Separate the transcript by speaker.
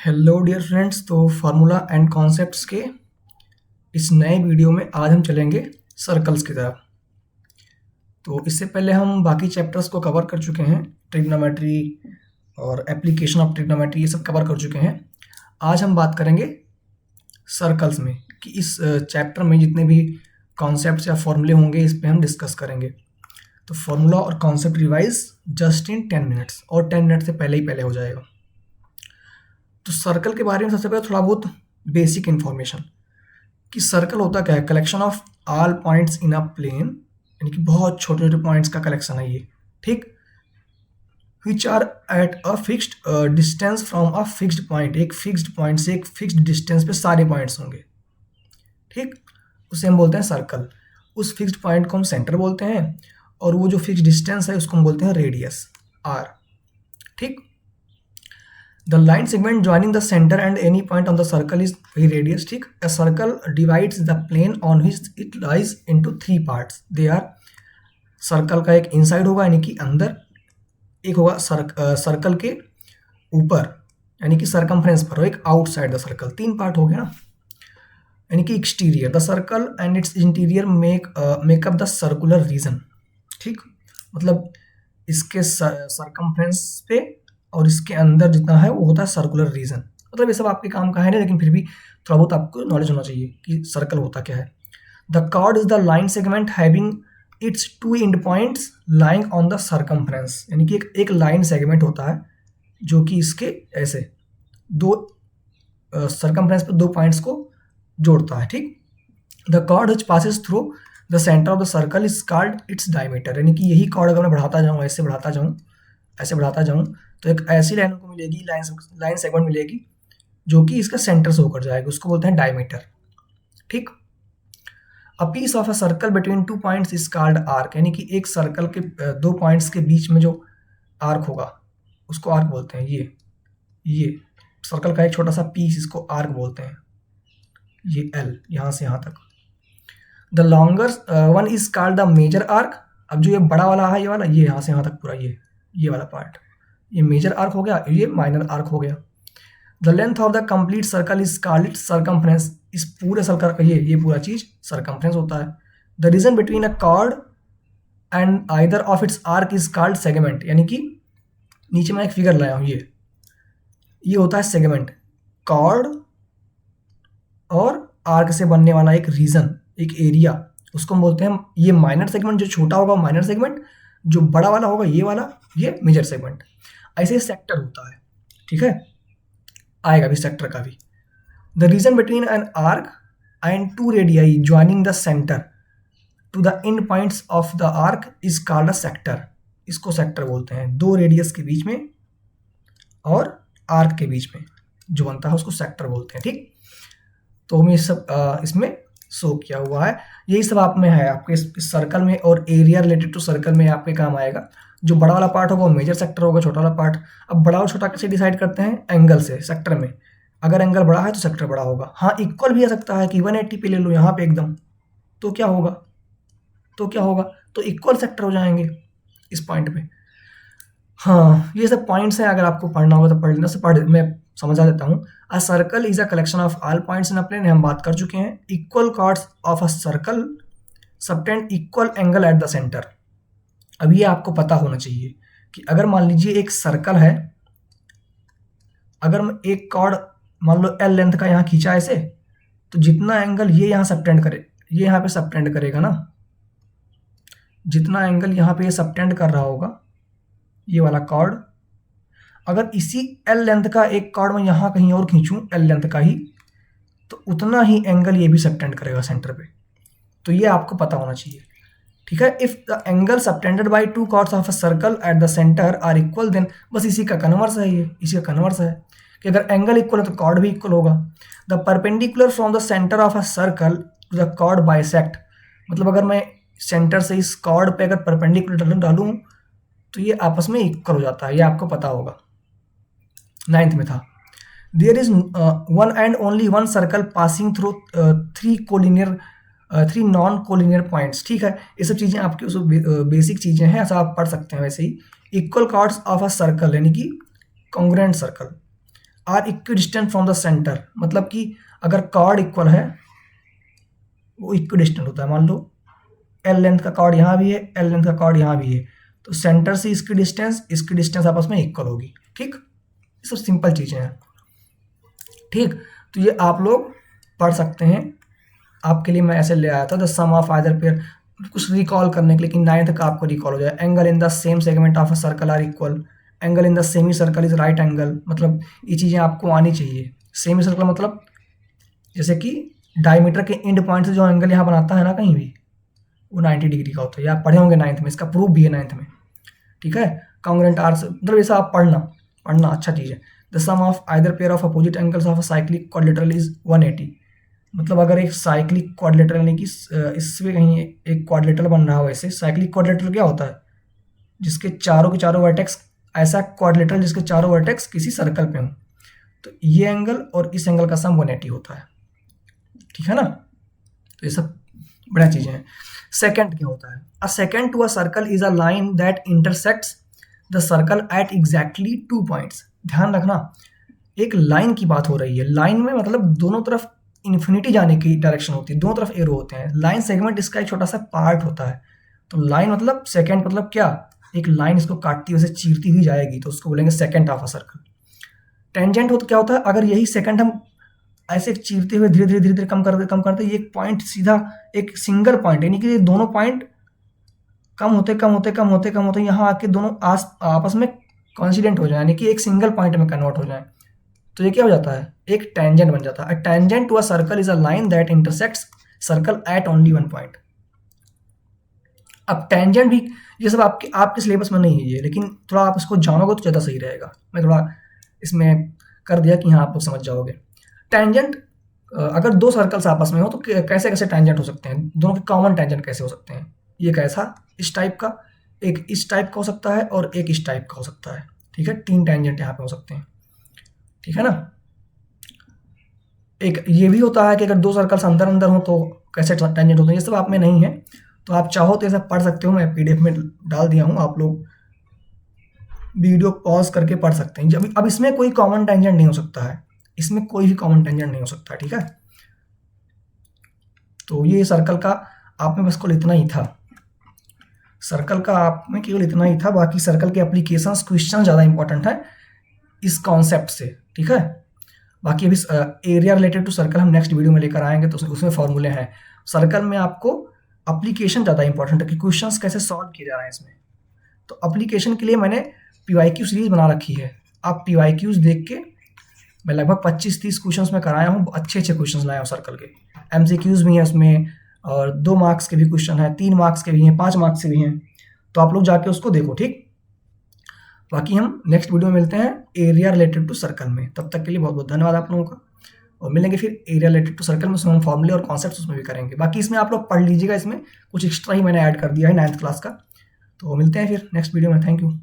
Speaker 1: Hello dear friends. तो formula and concepts के इस नए वीडियो में आज हम चलेंगे सर्कल्स की तरफ। तो इससे पहले हम बाकी चैप्टर्स को कवर कर चुके हैं, ट्रिग्नोमेट्री और एप्लीकेशन ऑफ ट्रिग्नोमेट्री, ये सब कवर कर चुके हैं। आज हम बात करेंगे सर्कल्स में कि इस चैप्टर में जितने भी कॉन्सेप्ट्स या फॉर्मूले होंगे इस पे हम डिस्कस करेंगे। तो फार्मूला और concept revise just in 10 minutes, और 10 मिनट से पहले ही पहले हो जाएगा। तो सर्कल के बारे में सबसे पहले थोड़ा बहुत बेसिक इन्फॉर्मेशन कि सर्कल होता क्या है। Collection of all points in a plane, यानी कि बहुत छोटे छोटे पॉइंट्स का कलेक्शन है ये, ठीक। Which are at a fixed distance from a fixed point, एक फिक्स्ड पॉइंट से एक फिक्स्ड डिस्टेंस पे सारे पॉइंट्स होंगे, ठीक। उसे हम बोलते हैं सर्कल। उस फिक्स्ड पॉइंट को हम सेंटर बोलते हैं, और वो जो फिक्स्ड डिस्टेंस है उसको हम बोलते हैं रेडियस, आर, ठीक। The line segment joining the center and any point on the circle is radius, ठीक। A circle divides the plane on which it lies into three parts. They are, circle का एक inside होगा यानी कि अंदर, एक होगा सर्कल के ऊपर यानी कि सरकमफ्रेंस पर, और एक आउटसाइड द सर्कल। तीन पार्ट हो गया ना, यानी कि exterior the circle and it's interior make up the circular region, ठीक। मतलब इसके सरकमफ्रेंस पे और इसके अंदर जितना है वो होता है सर्कुलर रीजन। मतलब ये सब आपके काम का है नहीं, लेकिन फिर भी थोड़ा बहुत आपको नॉलेज होना चाहिए कि सर्कल होता क्या है। The chord is the line segment having its two end points lying on the circumference, यानी कि एक लाइन सेगमेंट होता है जो कि इसके ऐसे दो सर्कमफ्रेंस पे दो पॉइंट्स को जोड़ता है, ठीक। The chord which passes through the centre of the circle is called its diameter, यानी कि यही कॉर्ड अगर मैं बढ़ाता जाऊँ, ऐसे बढ़ाता जाऊँ, ऐसे बढ़ाता जाऊँ, तो एक ऐसी लाइन को मिलेगी, लाइन सेगमेंट मिलेगी जो कि इसका सेंटर से होकर जाएगी, उसको बोलते हैं डायमीटर, ठीक। A piece of a circle between two points is called arc, यानी कि एक सर्कल के दो पॉइंट्स के बीच में जो आर्क होगा उसको आर्क बोलते हैं। ये सर्कल का एक छोटा सा पीस, इसको आर्क बोलते हैं। ये एल यहाँ से यहाँ तक। The longer one is called the major arc. अब जो ये बड़ा वाला है, ये वाला, ये यहाँ से यहाँ तक पूरा ये वाला पार्ट, ये मेजर आर्क हो गया, ये माइनर आर्क हो गया। The length of the complete circle is called it's circumference. इस पूरे सर्कल का ये पूरा चीज सर्कमफ्रेंस होता है। The region between a cord and either of its arc is called segment, यानी कि नीचे मैं एक फिगर लाया हूँ, ये होता है सेगमेंट। कॉर्ड और आर्क से बनने वाला एक रीजन, एक एरिया, उसको हम बोलते हैं, ये माइनर सेगमेंट, जो छोटा होगा माइनर सेगमेंट, जो बड़ा वाला होगा ये वाला, ये मेजर सेगमेंट। ऐसे सेक्टर होता है, ठीक है, आएगा भी सेक्टर का भी। The region between an arc and two radii joining the centre to the end points of the arc is called a sector. इसको सेक्टर बोलते हैं। दो रेडियस के बीच में और आर्क के बीच में जो बनता है उसको सेक्टर बोलते हैं, ठीक। तो हमें सब इसमें शो किया हुआ है, यही सब आप में है आपके इस सर्कल में, और एरिया रिलेटेड टू सर्कल में आपके काम आएगा। जो बड़ा वाला पार्ट होगा वो मेजर सेक्टर होगा, छोटा वाला पार्ट। अब बड़ा और छोटा कैसे डिसाइड करते हैं? एंगल से, सेक्टर में। अगर एंगल बड़ा है तो सेक्टर बड़ा होगा। हाँ, इक्वल भी आ सकता है कि 180 पे ले लो यहाँ पे एकदम, तो क्या होगा, तो इक्वल सेक्टर हो जाएंगे इस पॉइंट पे। हाँ, ये सब पॉइंट्स हैं, अगर आपको पढ़ना होगा तो पढ़ लेना। मैं समझा देता हूँ। A circle is a collection of all points in a plane, हम बात कर चुके हैं। Equal chords of a circle subtend equal angle at the centre. अब ये आपको पता होना चाहिए कि अगर मान लीजिए एक सर्कल है, अगर एक कॉर्ड मान लो एल लेंथ का यहाँ खींचा ऐसे, तो जितना एंगल ये यहाँ सबटेंड करे, ये यहाँ पे सबटेंड करेगा ना, जितना एंगल यहाँ पे ये सबटेंड कर रहा होगा ये वाला कॉर्ड, अगर इसी एल लेंथ का एक कॉर्ड मैं यहाँ कहीं और खींचूं एल लेंथ का ही, तो उतना ही एंगल ये भी सबटेंड करेगा सेंटर पे। तो ये आपको पता होना चाहिए, ठीक है। If the angle subtended by two chords of a circle at the centre are equal, then, बस इसी का कन्वर्स है, ये इसी का कन्वर्स है कि अगर एंगल इक्वल है तो कॉर्ड भी इक्वल होगा। The perpendicular from the centre of a circle to the chord bisect, मतलब अगर मैं सेंटर से इस कॉर्ड पे अगर परपेंडिकुलर डालूं तो ये आपस में इक्वल हो जाता है, ये आपको पता होगा, 9th में था। There is one and only one circle passing through three non collinear points, ठीक है। ये सब चीज़ें आपकी उस बेसिक चीज़ें हैं, ऐसा आप पढ़ सकते हैं। वैसे ही equal chords of a circle, यानी कि congruent circle, are equidistant from the center, मतलब कि अगर कॉर्ड इक्वल है वो इक्विडिस्टेंट होता है। मान लो एल लेंथ का कॉर्ड यहाँ भी है, एल लेंथ का कॉर्ड यहाँ भी है, तो सेंटर से इसकी डिस्टेंस आपस में इक्वल होगी। ठीक, ये सब सिंपल चीज़ें हैं। ठीक, तो ये आप लोग पढ़ सकते हैं। आपके लिए मैं ऐसे ले आया था the sum of either pair, कुछ रिकॉल करने के लिए कि 9th का आपको रिकॉल हो जाए। Angle in the same segment of a circle are equal, angle in the semi circle is right angle, मतलब ये चीज़ें आपको आनी चाहिए। सेमी सर्कल मतलब जैसे कि डायमीटर के एंड पॉइंट से जो एंगल यहाँ बनाता है ना कहीं भी, वो 90 डिग्री का होता है। ये आप पढ़े होंगे 9th में, इसका प्रूफ भी है 9th में। ठीक है, कांग्रुएंट आर से मतलब ऐसा आप पढ़ना अच्छा चीज़ है। The sum of either pair of opposite angles of a cyclic quadrilateral is 180, मतलब अगर एक साइक्लिक क्वाड्रिलेटरल यानी कि इसमें कहीं एक क्वाड्रिलेटरल बन रहा हो, ऐसे साइक्लिक क्वाड्रिलेटरल क्या होता है, जिसके चारों के चारों वर्टेक्स, ऐसा क्वाड्रिलेटरल जिसके चारों वर्टेक्स किसी सर्कल पे हो, तो ये एंगल और इस एंगल का सम 180 होता है। ठीक है ना, तो ये सब बढ़िया चीज़ें हैं। सेकेंड क्या होता है, a secant to a circle is a line that intersects the circle at exactly 2 points. ध्यान रखना, एक लाइन की बात हो रही है। लाइन में मतलब दोनों तरफ इन्फिनिटी जाने की डायरेक्शन होती है, दोनों तरफ एरो होते हैं। लाइन सेगमेंट इसका एक छोटा सा पार्ट होता है। तो लाइन मतलब सेकेंड मतलब क्या, एक लाइन इसको काटती हुई, चीरती हुई जाएगी, तो उसको बोलेंगे second of a circle. Tangent हो तो क्या होता है, अगर यही सेकेंड हम ऐसे चीरते हुए धीरे धीरे कम करते ये एक पॉइंट सीधा एक सिंगल पॉइंट, यानी कि दोनों पॉइंट कम होते यहाँ आके दोनों आपस में कॉन्सिडेंट हो जाए, यानी कि एक सिंगल पॉइंट में कन्वर्ट हो जाए, तो ये क्या हो जाता है, एक टेंजेंट बन जाता है। Tangent to a circle is a line that intersects circle at only 1 point. अब टेंजेंट भी ये सब आपके सिलेबस में नहीं है ये, लेकिन थोड़ा आप इसको जानोगे तो ज़्यादा सही रहेगा। मैं थोड़ा इसमें कर दिया कि हाँ आप लोग समझ जाओगे। टेंजेंट अगर दो सर्कल्स आपस में हो तो कैसे कैसे टेंजेंट हो सकते हैं, दोनों के कॉमन टेंजेंट कैसे हो सकते हैं। ये कैसा, इस टाइप का, एक इस टाइप का हो सकता है और एक इस टाइप का हो सकता है। ठीक है, 3 टेंजेंट यहाँ पे हो सकते हैं। ठीक है ना, एक ये भी होता है कि अगर 2 सर्कल्स अंदर अंदर हो तो कैसे टेंजेंट होते हैं। ये सब आप में नहीं है, तो आप चाहो तो ये सब पढ़ सकते हो, मैं PDF में डाल दिया हूँ, आप लोग वीडियो पॉज करके पढ़ सकते हैं। अब इसमें कोई कॉमन टेंजेंट नहीं हो सकता है, इसमें कोई भी कॉमन टेंजेंट नहीं हो सकता। ठीक है, तो ये सर्कल का आप में बस केवल इतना ही था, सर्कल का आप में केवल इतना ही था। बाकी सर्कल के एप्लीकेशंस क्वेश्चन ज़्यादा इंपॉर्टेंट है इस कॉन्सेप्ट से। ठीक है, बाकी अभी एरिया रिलेटेड टू सर्कल हम नेक्स्ट वीडियो में लेकर आएंगे, तो उसमें फॉर्मूले हैं। सर्कल में आपको एप्लीकेशन ज़्यादा इंपॉर्टेंट है कि क्वेश्चंस कैसे सॉल्व किए जा रहे हैं इसमें। तो एप्लीकेशन के लिए मैंने PYQ सीरीज बना रखी है, आप PYQs देख के, मैं लगभग 25-30 क्वेश्चंस में कराया हूँ, अच्छे क्वेश्चंस लाया हूँ सर्कल के। MCQs भी हैं उसमें, और 2 मार्क्स के भी क्वेश्चन हैं, 3 मार्क्स के भी हैं, 5 मार्क्स के भी हैं, तो आप लोग जाके उसको देखो। ठीक, बाकी हम नेक्स्ट वीडियो में मिलते हैं एरिया रिलेटेड टू सर्कल में। तब तक के लिए बहुत बहुत धन्यवाद आप लोगों का, और मिलेंगे फिर एरिया रिलेटेड टू सर्कल में। उसमें हम फॉर्मूले और कॉन्सेप्ट्स उसमें भी करेंगे। बाकी इसमें आप लोग पढ़ लीजिएगा, इसमें कुछ एक्स्ट्रा ही मैंने ऐड कर दिया है 9th क्लास का। तो मिलते हैं फिर नेक्स्ट वीडियो में। Thank you.